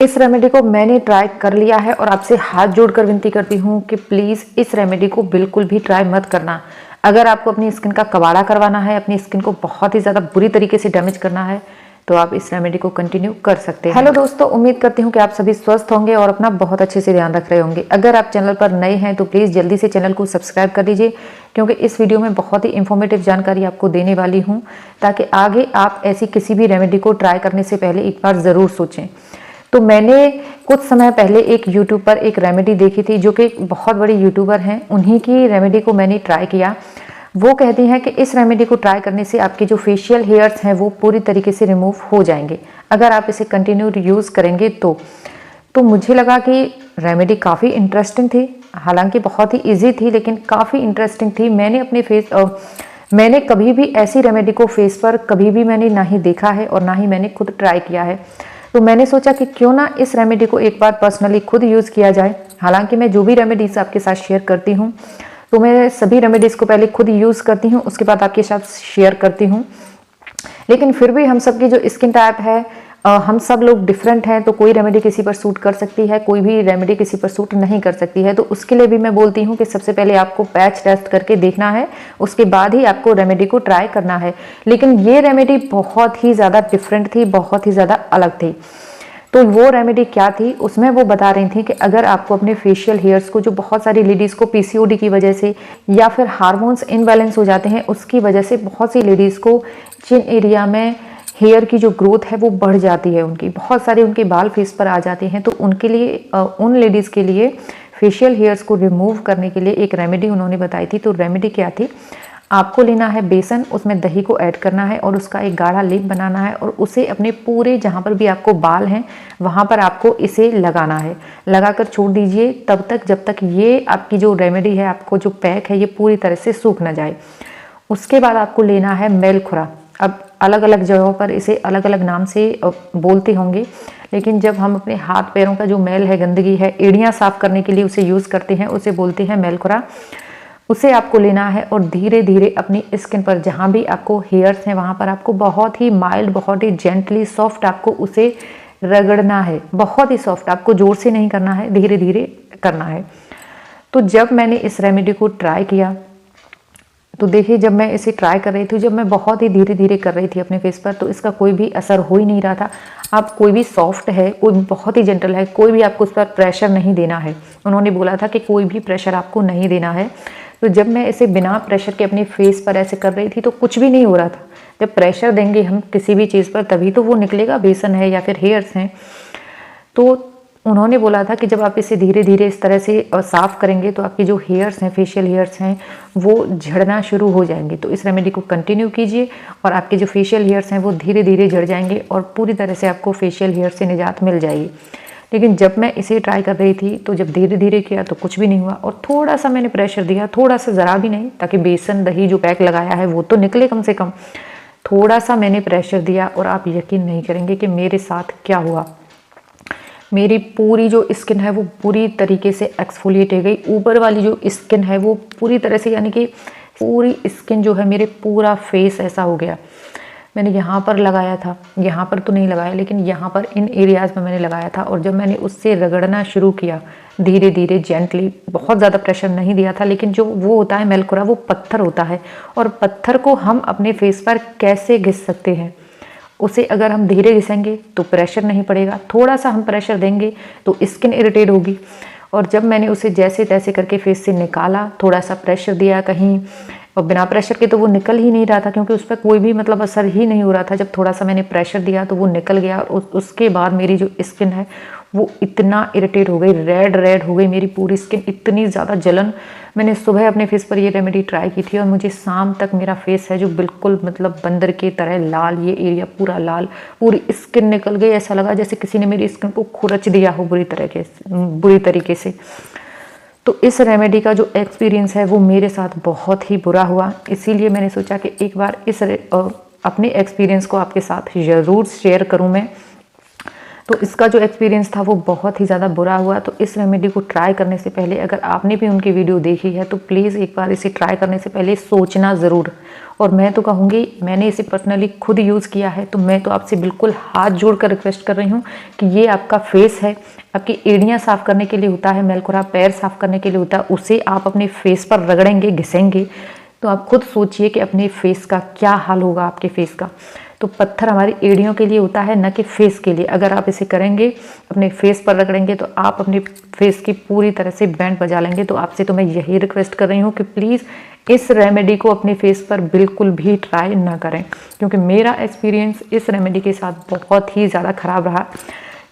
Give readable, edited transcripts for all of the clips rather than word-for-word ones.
इस रेमेडी को मैंने ट्राई कर लिया है और आपसे हाथ जोड़कर विनती करती हूँ कि प्लीज़ इस रेमेडी को बिल्कुल भी ट्राई मत करना। अगर आपको अपनी स्किन का कबाड़ा करवाना है, अपनी स्किन को बहुत ही ज़्यादा बुरी तरीके से डैमेज करना है, तो आप इस रेमेडी को कंटिन्यू कर सकते हैं। हेलो दोस्तों, उम्मीद करती हूँ कि आप सभी स्वस्थ होंगे और अपना बहुत अच्छे से ध्यान रख रहे होंगे। अगर आप चैनल पर नए हैं तो प्लीज़ जल्दी से चैनल को सब्सक्राइब कर लीजिए, क्योंकि इस वीडियो में बहुत ही इंफॉर्मेटिव जानकारी आपको देने वाली हूँ, ताकि आगे आप ऐसी किसी भी रेमेडी को ट्राई करने से पहले एक बार ज़रूर सोचें। तो मैंने कुछ समय पहले एक यूट्यूब पर एक रेमेडी देखी थी, जो कि बहुत बड़ी यूट्यूबर हैं, उन्हीं की रेमेडी को मैंने ट्राई किया। वो कहती हैं कि इस रेमेडी को ट्राई करने से आपके जो फेशियल हेयर्स हैं वो पूरी तरीके से रिमूव हो जाएंगे, अगर आप इसे कंटिन्यू यूज़ करेंगे तो मुझे लगा कि रेमेडी काफ़ी इंटरेस्टिंग थी। हालांकि बहुत ही ईजी थी, लेकिन काफ़ी इंटरेस्टिंग थी। मैंने कभी भी ऐसी रेमेडी को फेस पर कभी भी मैंने ना ही देखा है और ना ही मैंने खुद ट्राई किया है। तो मैंने सोचा कि क्यों ना इस रेमेडी को एक बार पर्सनली खुद यूज़ किया जाए। हालांकि मैं जो भी रेमेडीज आपके साथ शेयर करती हूँ, तो मैं सभी रेमेडीज़ को पहले खुद यूज़ करती हूँ, उसके बाद आपके साथ शेयर करती हूँ। लेकिन फिर भी हम सबकी जो स्किन टाइप है, हम सब लोग डिफरेंट हैं, तो कोई रेमेडी किसी पर सूट कर सकती है, कोई भी रेमेडी किसी पर सूट नहीं कर सकती है। तो उसके लिए भी मैं बोलती हूँ कि सबसे पहले आपको पैच टेस्ट करके देखना है, उसके बाद ही आपको रेमेडी को ट्राई करना है। लेकिन ये रेमेडी बहुत ही ज़्यादा डिफरेंट थी, बहुत ही ज़्यादा अलग थी। तो वो रेमेडी क्या थी, उसमें वो बता रही थी कि अगर आपको अपने फेशियल हेयर्स को, जो बहुत सारी लेडीज़ को पीसीओडी की वजह से या फिर हार्मोन्स इनबैलेंस हो जाते हैं, उसकी वजह से बहुत सी लेडीज़ को जिन एरिया में हेयर की जो ग्रोथ है वो बढ़ जाती है, उनकी बहुत सारे उनके बाल फेस पर आ जाते हैं, तो उनके लिए उन लेडीज़ के लिए फेशियल हेयर्स को रिमूव करने के लिए एक रेमेडी उन्होंने बताई थी। तो रेमेडी क्या थी, आपको लेना है बेसन, उसमें दही को ऐड करना है और उसका एक गाढ़ा लेप बनाना है और उसे अपने पूरे जहाँ पर भी आपको बाल हैं वहाँ पर आपको इसे लगाना है। लगाकर छोड़ दीजिए तब तक जब तक ये आपकी जो रेमेडी है, आपको जो पैक है, ये पूरी तरह से सूख ना जाए। उसके बाद आपको लेना है मेलखुरा। अब अलग अलग जगहों पर इसे अलग अलग नाम से बोलते होंगे, लेकिन जब हम अपने हाथ पैरों का जो मैल है, गंदगी है, एड़ियाँ साफ करने के लिए उसे यूज़ करते हैं, उसे बोलते हैं मेलखुरा। उसे आपको लेना है और धीरे धीरे अपनी स्किन पर जहाँ भी आपको हेयर्स हैं वहाँ पर आपको बहुत ही माइल्ड, बहुत ही जेंटली, सॉफ्ट आपको उसे रगड़ना है। बहुत ही सॉफ्ट, आपको जोर से नहीं करना है, धीरे धीरे करना है। तो जब मैंने इस रेमेडी को ट्राई किया, तो देखिए जब मैं इसे ट्राई कर रही थी, जब मैं बहुत ही धीरे धीरे कर रही थी अपने फेस पर, तो इसका कोई भी असर हो ही नहीं रहा था। आप कोई भी सॉफ्ट है, कोई बहुत ही जेंटल है, कोई भी आपको उस पर प्रेशर नहीं देना है। उन्होंने बोला था कि कोई भी प्रेशर आपको नहीं देना है। तो जब मैं इसे बिना प्रेशर के अपने फेस पर ऐसे कर रही थी तो कुछ भी नहीं हो रहा था। जब प्रेशर देंगे हम किसी भी चीज़ पर तभी तो वो निकलेगा, बेसन है या फिर हेयर्स हैं। तो उन्होंने बोला था कि जब आप इसे धीरे धीरे इस तरह से साफ़ करेंगे तो आपकी जो हेयर्स हैं, फेशियल हेयर्स हैं, वो झड़ना शुरू हो जाएंगे। तो इस रेमेडी को कंटिन्यू कीजिए और आपके जो फेशियल हेयर्स हैं वो धीरे धीरे झड़ जाएंगे और पूरी तरह से आपको फेशियल हेयर से निजात मिल जाएगी। लेकिन जब मैं इसे ट्राई कर रही थी तो जब धीरे धीरे किया तो कुछ भी नहीं हुआ, और थोड़ा सा मैंने प्रेशर दिया, थोड़ा सा, ज़रा भी नहीं, ताकि बेसन दही जो पैक लगाया है वो तो निकले कम से कम। थोड़ा सा मैंने प्रेशर दिया और आप यकीन नहीं करेंगे कि मेरे साथ क्या हुआ। मेरी पूरी जो स्किन है वो पूरी तरीके से एक्सफोलिएट हो गई। ऊपर वाली जो स्किन है वो पूरी तरह से, यानी कि पूरी स्किन जो है, मेरे पूरा फेस ऐसा हो गया। मैंने यहाँ पर लगाया था, यहाँ पर तो नहीं लगाया, लेकिन यहाँ पर इन एरियाज़ में मैंने लगाया था। और जब मैंने उससे रगड़ना शुरू किया धीरे धीरे, जेंटली, बहुत ज़्यादा प्रेशर नहीं दिया था, लेकिन जो वो होता है मेलखुरा, वो पत्थर होता है, और पत्थर को हम अपने फेस पर कैसे घिस सकते हैं। उसे अगर हम धीरे घिसेंगे तो प्रेशर नहीं पड़ेगा, थोड़ा सा हम प्रेशर देंगे तो स्किन इरिटेट होगी। और जब मैंने उसे जैसे तैसे करके फेस से निकाला, थोड़ा सा प्रेशर दिया कहीं, और बिना प्रेशर के तो वो निकल ही नहीं रहा था, क्योंकि उस पर कोई भी मतलब असर ही नहीं हो रहा था। जब थोड़ा सा मैंने प्रेशर दिया तो वो निकल गया, और उसके बाद मेरी जो स्किन है वो इतना इरिटेट हो गई, रेड रेड हो गई मेरी पूरी स्किन, इतनी ज़्यादा जलन। मैंने सुबह अपने फेस पर ये रेमेडी ट्राई की थी और मुझे शाम तक मेरा फेस है जो बिल्कुल मतलब बंदर की तरह लाल, ये एरिया पूरा लाल, पूरी स्किन निकल गई। ऐसा लगा जैसे किसी ने मेरी स्किन को खुरच दिया हो बुरी तरीके से। तो इस रेमेडी का जो एक्सपीरियंस है वो मेरे साथ बहुत ही बुरा हुआ, इसीलिए मैंने सोचा कि एक बार अपने एक्सपीरियंस को आपके साथ ज़रूर शेयर करूं मैं। तो इसका जो एक्सपीरियंस था वो बहुत ही ज़्यादा बुरा हुआ। तो इस रेमेडी को ट्राई करने से पहले अगर आपने भी उनकी वीडियो देखी है तो प्लीज़ एक बार इसे ट्राई करने से पहले सोचना ज़रूर। और मैं तो कहूँगी, मैंने इसे पर्सनली खुद यूज़ किया है, तो मैं तो आपसे बिल्कुल हाथ जोड़कर रिक्वेस्ट कर रही हूँ कि ये आपका फेस है, आपकी एड़ियाँ साफ़ करने के लिए होता है, मैलखुरा पैर साफ़ करने के लिए होता है, उसे आप अपने फेस पर रगड़ेंगे, घिसेंगे तो आप खुद सोचिए कि अपने फेस का क्या हाल होगा आपके फेस का। तो पत्थर हमारी एड़ियों के लिए होता है, न कि फेस के लिए। अगर आप इसे करेंगे, अपने फेस पर रगड़ेंगे तो आप अपने फेस की पूरी तरह से बैंड बजा लेंगे। तो आपसे तो मैं यही रिक्वेस्ट कर रही हूँ कि प्लीज़ इस रेमेडी को अपने फेस पर बिल्कुल भी ट्राई ना करें, क्योंकि मेरा एक्सपीरियंस इस रेमेडी के साथ बहुत ही ज़्यादा ख़राब रहा।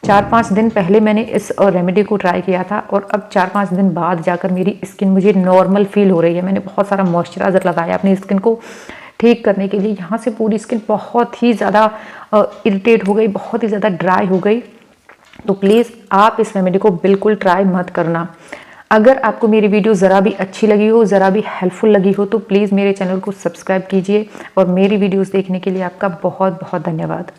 4-5 दिन पहले मैंने इस रेमेडी को ट्राई किया था और अब 4-5 दिन बाद जाकर मेरी स्किन मुझे नॉर्मल फील हो रही है। मैंने बहुत सारा मॉइस्चराइज़र लगाया अपनी स्किन को ठीक करने के लिए। यहाँ से पूरी स्किन बहुत ही ज़्यादा इरिटेट हो गई, बहुत ही ज़्यादा ड्राई हो गई। तो प्लीज़ आप इस रेमेडी को बिल्कुल ट्राई मत करना। अगर आपको मेरी वीडियो ज़रा भी अच्छी लगी हो, ज़रा भी हेल्पफुल लगी हो, तो प्लीज़ मेरे चैनल को सब्सक्राइब कीजिए और मेरी वीडियोस देखने के लिए आपका बहुत बहुत धन्यवाद।